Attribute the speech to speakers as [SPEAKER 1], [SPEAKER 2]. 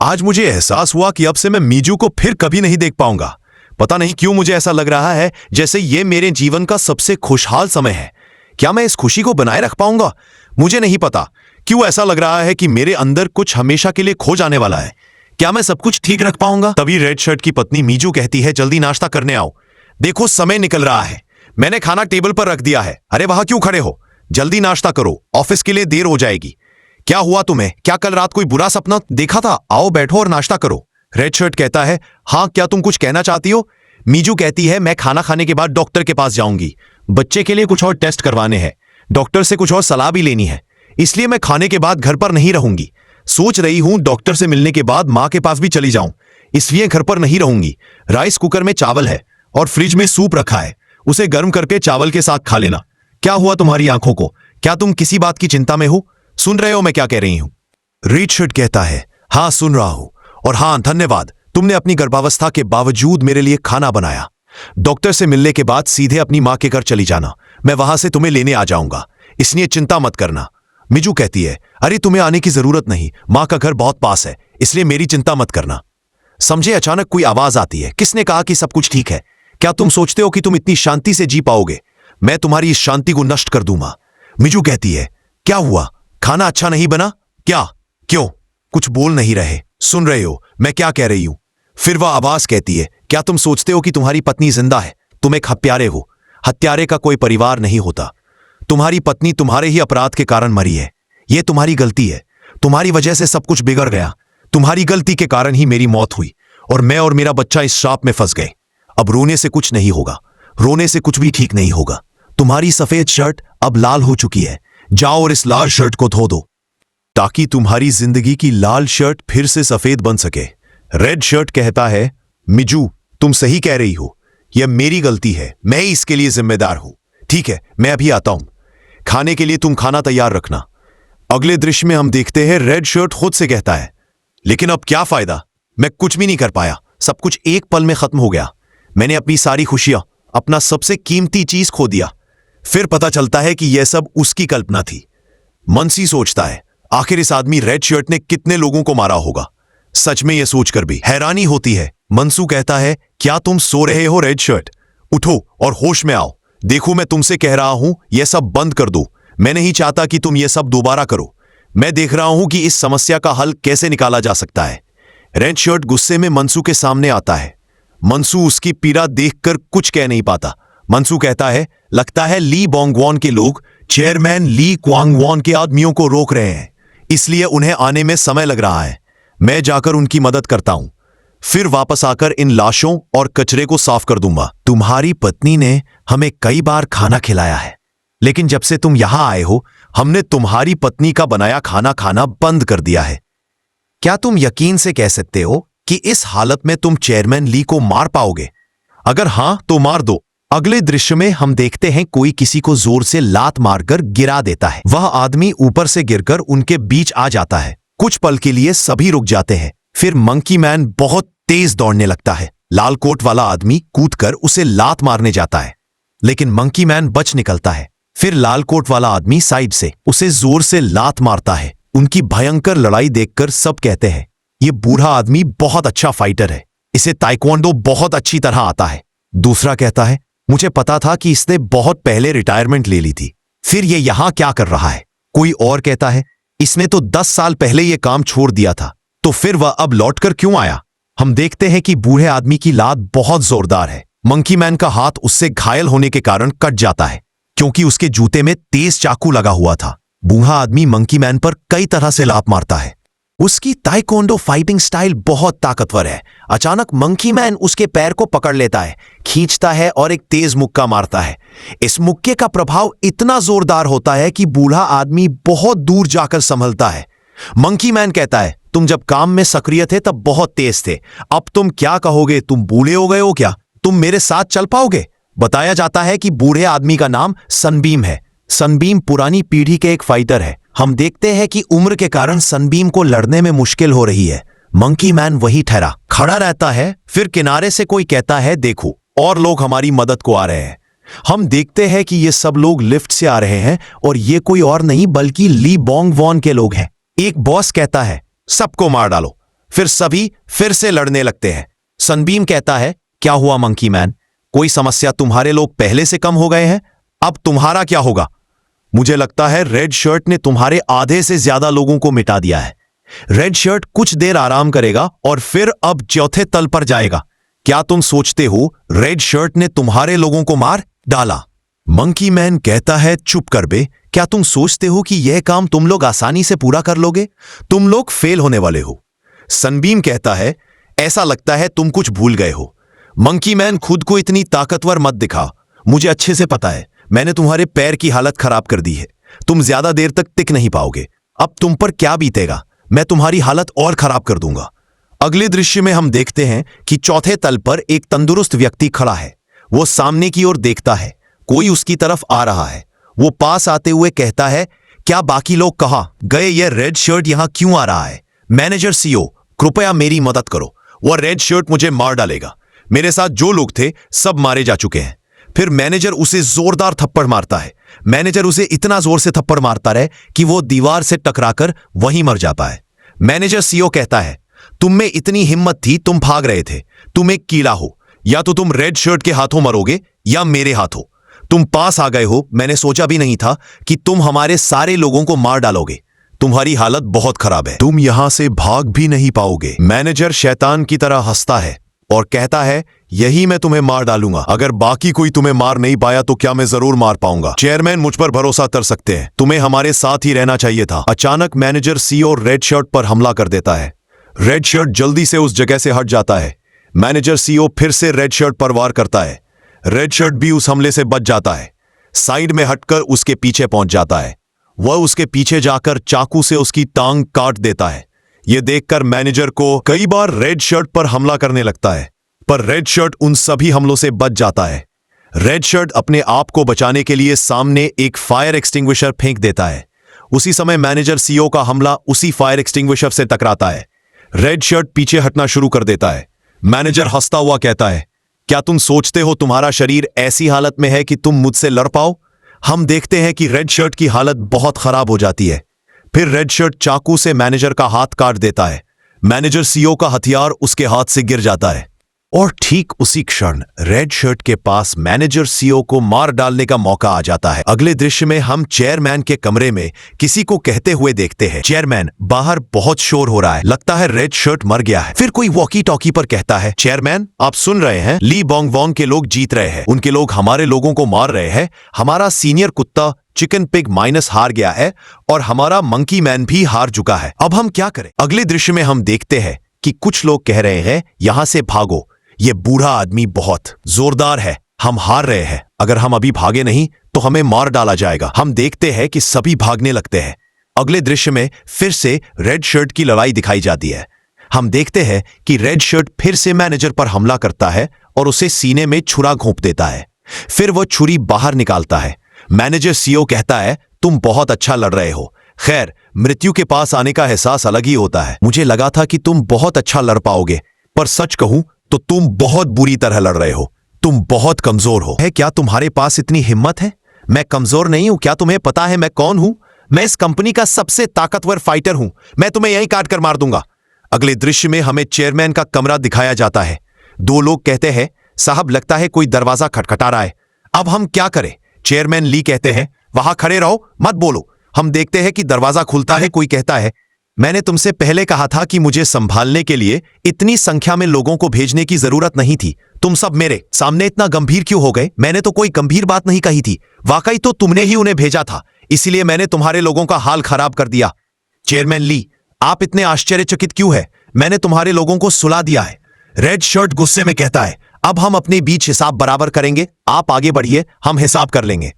[SPEAKER 1] आज मुझे एहसास हुआ कि अब से मैं मीजू को फिर कभी नहीं देख पाऊंगा। पता नहीं क्यों मुझे ऐसा लग रहा है जैसे ये मेरे जीवन का सबसे खुशहाल समय है। क्या मैं इस खुशी को बनाए रख पाऊंगा? मुझे नहीं पता क्यों ऐसा लग रहा है कि मेरे अंदर कुछ हमेशा के लिए खो जाने वाला है। क्या मैं सब कुछ ठीक रख पाऊंगा? तभी रेड शर्ट की पत्नी मीजू कहती है, जल्दी नाश्ता करने आओ, देखो समय निकल रहा है। मैंने खाना टेबल पर रख दिया है। अरे वहां क्यों खड़े हो, जल्दी नाश्ता करो, ऑफिस के लिए देर हो जाएगी। क्या हुआ तुम्हें? क्या कल रात कोई बुरा सपना देखा था? आओ बैठो और नाश्ता करो। रेड शर्ट कहता है, हाँ क्या तुम कुछ कहना चाहती हो? मीजू कहती है, मैं खाना खाने के बाद डॉक्टर के पास जाऊंगी, बच्चे के लिए कुछ और टेस्ट करवाने हैं, डॉक्टर से कुछ और सलाह भी लेनी है, इसलिए मैं खाने के बाद घर पर नहीं रहूंगी। सोच रही हूं डॉक्टर से मिलने के बाद मां के पास भी चली जाऊं, इसलिए घर पर नहीं रहूंगी। राइस कुकर में चावल है और फ्रिज में सूप रखा है, उसे गर्म करके चावल के साथ खा लेना। क्या हुआ तुम्हारी आंखों को? क्या तुम किसी बात की चिंता में हो? सुन रहे हो मैं क्या कह रही हूं? रेड शर्ट कहता है, हाँ सुन रहा हूं, और हाँ धन्यवाद, तुमने अपनी गर्भावस्था के बावजूद मेरे लिए खाना बनाया। डॉक्टर से मिलने के बाद सीधे अपनी मां के घर चली जाना, मैं वहां से तुम्हें लेने आ जाऊंगा, इसलिए चिंता मत करना। मिजू कहती है, अरे तुम्हें आने की जरूरत नहीं, मां का घर बहुत पास है, इसलिए मेरी चिंता मत करना। समझे, अचानक कोई आवाज आती है। किसने कहा कि सब कुछ ठीक है? क्या तुम सोचते हो कि तुम इतनी शांति से जी पाओगे? मैं तुम्हारी इस शांति को नष्ट कर दूंगा। मिजू कहती है, क्या हुआ, खाना अच्छा नहीं बना क्या? क्यों कुछ बोल नहीं रहे? सुन रहे हो मैं क्या कह रही हूं? फिर वह आवाज कहती है, क्या तुम सोचते हो कि तुम्हारी पत्नी जिंदा है? तुम एक हत्यारे हो। हत्यारे का कोई परिवार नहीं होता। तुम्हारी पत्नी तुम्हारे ही अपराध के कारण मरी है। यह तुम्हारी गलती है, तुम्हारी वजह से सब कुछ बिगड़ गया। तुम्हारी गलती के कारण ही मेरी मौत हुई और मैं और मेरा बच्चा इस श्राप में फंस गए। अब रोने से कुछ नहीं होगा, रोने से कुछ भी ठीक नहीं होगा। तुम्हारी सफेद शर्ट अब लाल हो चुकी है, जाओ और इस लाल शर्ट को धो दो ताकि तुम्हारी जिंदगी की लाल शर्ट फिर से सफेद बन सके। रेड शर्ट कहता है, मिजू तुम सही कह रही हो, यह मेरी गलती है, मैं ही इसके लिए जिम्मेदार हूं। ठीक है मैं अभी आता हूं, खाने के लिए तुम खाना तैयार रखना। अगले दृश्य में हम देखते हैं रेड शर्ट खुद से कहता है, लेकिन अब क्या फायदा, मैं कुछ भी नहीं कर पाया, सब कुछ एक पल में खत्म हो गया। मैंने अपनी सारी खुशियां, अपना सबसे कीमती चीज खो दिया। फिर पता चलता है कि यह सब उसकी कल्पना थी। मनसी सोचता है, आखिर इस आदमी रेड शर्ट ने कितने लोगों को मारा होगा? सच में यह सोचकर भी हैरानी होती है। मनसू कहता है, क्या तुम सो रहे हो रेड शर्ट? उठो और होश में आओ, देखो मैं तुमसे कह रहा हूं यह सब बंद कर दो। मैं नहीं चाहता कि तुम यह सब दोबारा करो। मैं देख रहा हूं कि इस समस्या का हल कैसे निकाला जा सकता है। रेड शर्ट गुस्से में मनसू के सामने आता है। मनसू उसकी पीड़ा देखकर कुछ कह नहीं पाता। मनसू कहता है, लगता है ली बोंगवॉन के लोग चेयरमैन ली क्वांगवॉन के आदमियों को रोक रहे हैं, इसलिए उन्हें आने में समय लग रहा है। मैं जाकर उनकी मदद करता हूं, फिर वापस आकर इन लाशों और कचरे को साफ कर दूंगा। तुम्हारी पत्नी ने हमें कई बार खाना खिलाया है, लेकिन जब से तुम यहां आए हो हमने तुम्हारी पत्नी का बनाया खाना खाना बंद कर दिया है। क्या तुम यकीन से कह सकते हो कि इस हालत में तुम चेयरमैन ली को मार पाओगे? अगर हां तो मार दो। अगले दृश्य में हम देखते हैं कोई किसी को जोर से लात मारकर गिरा देता है। वह आदमी ऊपर से गिरकर उनके बीच आ जाता है। कुछ पल के लिए सभी रुक जाते हैं। फिर मंकी मैन बहुत तेज दौड़ने लगता है। लाल कोट वाला आदमी कूदकर उसे लात मारने जाता है, लेकिन मंकी मैन बच निकलता है। फिर लाल कोट वाला आदमी साइड से उसे जोर से लात मारता है। उनकी भयंकर लड़ाई देखकर सब कहते हैं, यह बूढ़ा आदमी बहुत अच्छा फाइटर है, इसे ताइक्वांडो बहुत अच्छी तरह आता है। दूसरा कहता है, मुझे पता था कि इसने बहुत पहले रिटायरमेंट ले ली थी, फिर ये यहां क्या कर रहा है? कोई और कहता है, इसने तो 10 साल पहले ये काम छोड़ दिया था, तो फिर वह अब लौटकर क्यों आया? हम देखते हैं कि बूढ़े आदमी की लात बहुत जोरदार है। मंकी मैन का हाथ उससे घायल होने के कारण कट जाता है, क्योंकि उसके जूते में तेज चाकू लगा हुआ था। बूढ़ा आदमी मंकी मैन पर कई तरह से लात मारता है। उसकी ताइक्वांडो फाइटिंग स्टाइल बहुत ताकतवर है। अचानक मंकी मैन उसके पैर को पकड़ लेता है, खींचता है और एक तेज मुक्का मारता है। इस मुक्के का प्रभाव इतना जोरदार होता है कि बूढ़ा आदमी बहुत दूर जाकर संभलता है। मंकी मैन कहता है, तुम जब काम में सक्रिय थे तब बहुत तेज थे, अब तुम क्या कहोगे? तुम बूढ़े हो गए हो क्या? तुम मेरे साथ चल पाओगे? बताया जाता है कि बूढ़े आदमी का नाम सनबीम है। सनबीम पुरानी पीढ़ी के एक फाइटर है। हम देखते हैं कि उम्र के कारण सनबीम को लड़ने में मुश्किल हो रही है। मंकी मैन वही ठहरा खड़ा रहता है। फिर किनारे से कोई कहता है, देखो और लोग हमारी मदद को आ रहे हैं। हम देखते हैं कि ये सब लोग लिफ्ट से आ रहे हैं और ये कोई और नहीं बल्कि ली बोंगवॉन के लोग हैं। एक बॉस कहता है, सबको मार डालो, फिर सभी फिर से लड़ने लगते हैं। सनबीम कहता है, क्या हुआ मंकी मैन? कोई समस्या? तुम्हारे लोग पहले से कम हो गए हैं, अब तुम्हारा क्या होगा? मुझे लगता है रेड शर्ट ने तुम्हारे आधे से ज्यादा लोगों को मिटा दिया है। रेड शर्ट कुछ देर आराम करेगा और फिर अब चौथे तल पर जाएगा। क्या तुम सोचते हो रेड शर्ट ने तुम्हारे लोगों को मार डाला? मंकी मैन कहता है, चुप कर बे। क्या तुम सोचते हो कि यह काम तुम लोग आसानी से पूरा कर लोगे? तुम लोग फेल होने वाले हो। सनबीम कहता है, ऐसा लगता है तुम कुछ भूल गए हो। मंकी मैन, खुद को इतनी ताकतवर मत दिखा। मुझे अच्छे से पता है, मैंने तुम्हारे पैर की हालत खराब कर दी है। तुम ज्यादा देर तक टिक नहीं पाओगे। अब तुम पर क्या बीतेगा, मैं तुम्हारी हालत और खराब कर दूंगा। अगले दृश्य में हम देखते हैं कि चौथे तल पर एक तंदुरुस्त व्यक्ति खड़ा है। वो सामने की ओर देखता है, कोई उसकी तरफ आ रहा है। वो पास आते हुए कहता है, क्या बाकी लोग कहाँ गए? ये रेड शर्ट यहां क्यों आ रहा है? मैनेजर सीओ, कृपया मेरी मदद करो। वह रेड शर्ट मुझे मार डालेगा। मेरे साथ जो लोग थे सब मारे जा चुके हैं। फिर मैनेजर उसे जोरदार थप्पड़ मारता है। मैनेजर उसे इतना जोर से थप्पड़ मारता है कि वो दीवार से टकराकर वहीं मर जाता है। मैनेजर सीओ कहता है, तुम में इतनी हिम्मत थी, तुम भाग रहे थे। तुम एक कीड़ा हो। या तो तुम रेड शर्ट के हाथों मरोगे या मेरे हाथों। तुम पास आ गए हो। मैंने सोचा भी नहीं था कि तुम हमारे सारे लोगों को मार डालोगे। तुम्हारी हालत बहुत खराब है। तुम यहां से भाग भी नहीं पाओगे। मैनेजर शैतान की तरह हंसता है और कहता है, यही मैं तुम्हें मार डालूंगा। अगर बाकी कोई तुम्हें मार नहीं पाया तो क्या मैं जरूर मार पाऊंगा। चेयरमैन, मुझ पर भरोसा कर सकते हैं। तुम्हें हमारे साथ ही रहना चाहिए था। अचानक मैनेजर सीओ रेड शर्ट पर हमला कर देता है। रेड शर्ट जल्दी से उस जगह से हट जाता है। मैनेजर सीओ फिर से रेड शर्ट पर वार करता है। रेड शर्ट भी उस हमले से बच जाता है। साइड में हटकर उसके पीछे पहुंच जाता है। वह उसके पीछे जाकर चाकू से उसकी टांग काट देता है। यह देखकर मैनेजर को कई बार रेड शर्ट पर हमला करने लगता है, पर रेड शर्ट उन सभी हमलों से बच जाता है। रेड शर्ट अपने आप को बचाने के लिए सामने एक फायर एक्सटिंग्विशर फेंक देता है। उसी समय मैनेजर सीओ का हमला उसी फायर एक्सटिंग्विशर से टकराता है। रेड शर्ट पीछे हटना शुरू कर देता है। मैनेजर हंसता हुआ कहता है, क्या तुम सोचते हो तुम्हारा शरीर ऐसी हालत में है कि तुम मुझसे लड़ पाओ? हम देखते हैं कि रेड शर्ट की हालत बहुत खराब हो जाती है। फिर रेड शर्ट चाकू से मैनेजर का हाथ काट देता है। मैनेजर सीओ का हथियार उसके हाथ से गिर जाता है और ठीक उसी क्षण रेड शर्ट के पास मैनेजर सीओ को मार डालने का मौका आ जाता है। अगले दृश्य में हम चेयरमैन के कमरे में किसी को कहते हुए देखते हैं, चेयरमैन, बाहर बहुत शोर हो रहा है। लगता है रेड शर्ट मर गया है। फिर कोई वॉकी टॉकी पर कहता है, चेयरमैन, आप सुन रहे हैं? ली बोंग वोंग के लोग जीत रहे हैं। उनके लोग हमारे लोगों को मार रहे हैं। हमारा सीनियर कुत्ता चिकन पिग माइनस हार गया है और हमारा मंकी मैन भी हार चुका है। अब हम क्या करें? अगले दृश्य में हम देखते हैं कि कुछ लोग कह रहे हैं, यहां से भागो, ये बूढ़ा आदमी बहुत जोरदार है, हम हार रहे हैं। अगर हम अभी भागे नहीं तो हमें मार डाला जाएगा। हम देखते हैं कि सभी भागने लगते हैं। अगले दृश्य में फिर से रेड शर्ट की लड़ाई दिखाई जाती है। हम देखते हैं कि रेड शर्ट फिर से मैनेजर पर हमला करता है और उसे सीने में छुरा घोंप देता है। फिर वह छुरी बाहर निकालता है। मैनेजर सीओ कहता है, तुम बहुत अच्छा लड़ रहे हो। खैर, मृत्यु के पास आने का एहसास अलग ही होता है। मुझे लगा था कि तुम बहुत अच्छा लड़ पाओगे, पर सच कहूं तो तुम बहुत बुरी तरह लड़ रहे हो। तुम बहुत कमजोर हो। है क्या तुम्हारे पास इतनी हिम्मत है? मैं कमजोर नहीं हूं। क्या तुम्हें पता है मैं कौन हूं? मैं इस कंपनी का सबसे ताकतवर फाइटर हूं। मैं तुम्हें यहीं काट कर मार दूंगा। अगले दृश्य में हमें चेयरमैन का कमरा दिखाया जाता है। दो लोग कहते हैं, साहब, लगता है कोई दरवाजा खटखटा रहा है। अब हम क्या करें? चेयरमैन ली कहते हैं, वहां खड़े रहो, मत बोलो। हम देखते हैं कि दरवाजा खुलता है। कोई कहता है, मैंने तुमसे पहले कहा था कि मुझे संभालने के लिए इतनी संख्या में लोगों को भेजने की जरूरत नहीं थी। तुम सब मेरे सामने इतना गंभीर क्यों हो गए? मैंने तो कोई गंभीर बात नहीं कही थी। वाकई तो तुमने ही उन्हें भेजा था, इसलिए मैंने तुम्हारे लोगों का हाल खराब कर दिया। चेयरमैन ली, आप इतने आश्चर्यचकित क्यों है? मैंने तुम्हारे लोगों को सुला दिया है। रेड शर्ट गुस्से में कहता है, अब हम अपने बीच हिसाब बराबर करेंगे। आप आगे बढ़िए, हम हिसाब कर लेंगे।